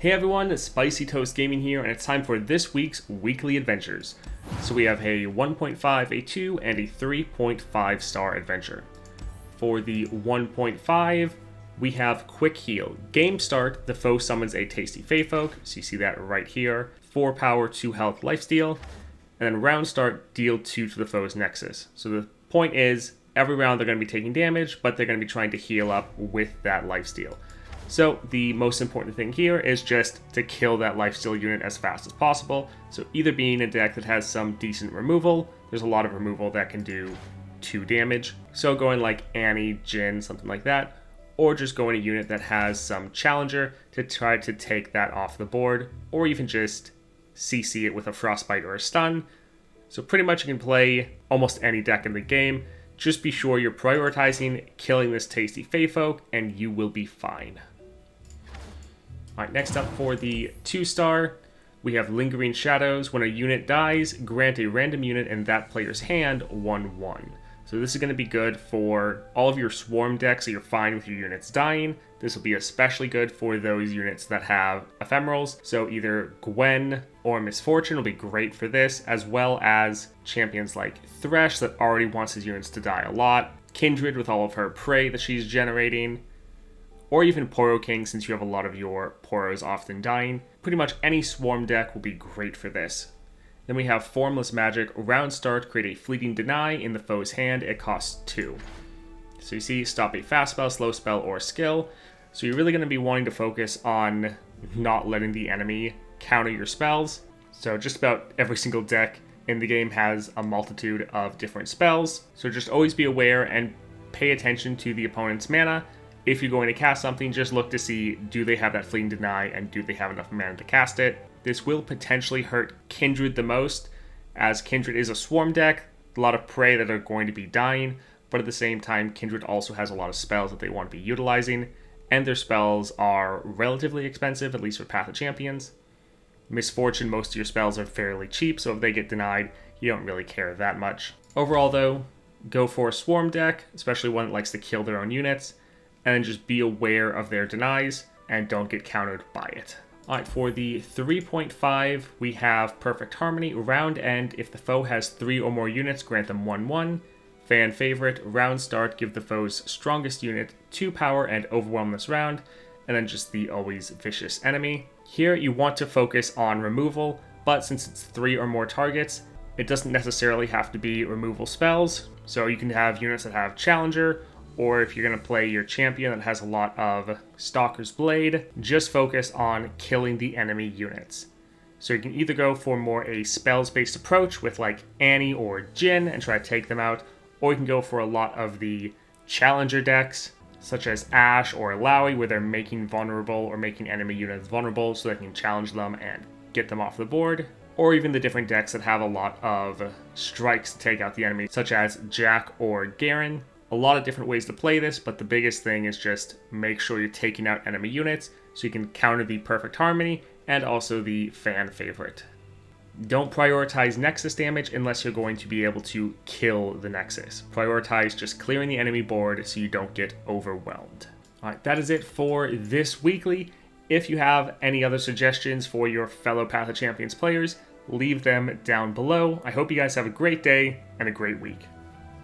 Hey everyone, Spicy Toast Gaming here, and it's time for this week's weekly adventures. So we have a 1.5, a 2, and a 3.5 star adventure. For the 1.5, we have Quick Heal. Game start, the foe summons a Tasty Feyfolk, so you see that right here. 4 power, 2 health, lifesteal. And then round start, deal 2 to the foe's nexus. So the point is, every round they're going to be taking damage, but they're going to be trying to heal up with that lifesteal. So the most important thing here is just to kill that lifesteal unit as fast as possible. So either being a deck that has some decent removal, there's a lot of removal that can do 2 damage. So going like Annie, Jin, something like that, or just going a unit that has some challenger to try to take that off the board, or even just CC it with a Frostbite or a stun. So pretty much you can play almost any deck in the game. Just be sure you're prioritizing killing this Tasty Feyfolk and you will be fine. Alright, next up for the 2-star, we have Lingering Shadows. When a unit dies, grant a random unit in that player's hand 1/1. So this is going to be good for all of your swarm decks, so you're fine with your units dying. This will be especially good for those units that have ephemerals. So either Gwen or Misfortune will be great for this, as well as champions like Thresh that already wants his units to die a lot. Kindred with all of her prey that she's generating. Or even Poro King, since you have a lot of your Poros often dying. Pretty much any swarm deck will be great for this. Then we have Formless Magic. Round start, create a Fleeting Deny in the foe's hand. It costs 2. So you see, stop a fast spell, slow spell, or skill. So you're really going to be wanting to focus on not letting the enemy counter your spells. So just about every single deck in the game has a multitude of different spells. So just always be aware and pay attention to the opponent's mana. If you're going to cast something, just look to see, do they have that Fleeting Deny and do they have enough mana to cast it? This will potentially hurt Kindred the most, as Kindred is a swarm deck, a lot of prey that are going to be dying, but at the same time, Kindred also has a lot of spells that they want to be utilizing, and their spells are relatively expensive, at least for Path of Champions. Misfortune, most of your spells are fairly cheap, so if they get denied, you don't really care that much. Overall though, go for a swarm deck, especially one that likes to kill their own units, and then just be aware of their denies and don't get countered by it. Alright, for the 3.5, we have Perfect Harmony. Round end, if the foe has 3 or more units, grant them 1/1. Fan favorite, round start, give the foe's strongest unit 2 power and overwhelm this round. And then just the always vicious enemy. Here you want to focus on removal, but since it's 3 or more targets, it doesn't necessarily have to be removal spells. So you can have units that have Challenger, or if you're going to play your champion that has a lot of Stalker's Blade, just focus on killing the enemy units. So you can either go for more a spells-based approach with like Annie or Jin and try to take them out, or you can go for a lot of the challenger decks, such as Ashe or Illaoi, where they're making vulnerable or making enemy units vulnerable so they can challenge them and get them off the board. Or even the different decks that have a lot of strikes to take out the enemy, such as Jack or Garen. A lot of different ways to play this, but the biggest thing is just make sure you're taking out enemy units so you can counter the Perfect Harmony and also the fan favorite. Don't prioritize Nexus damage unless you're going to be able to kill the Nexus. Prioritize just clearing the enemy board so you don't get overwhelmed. Alright, that is it for this weekly. If you have any other suggestions for your fellow Path of Champions players, leave them down below. I hope you guys have a great day and a great week.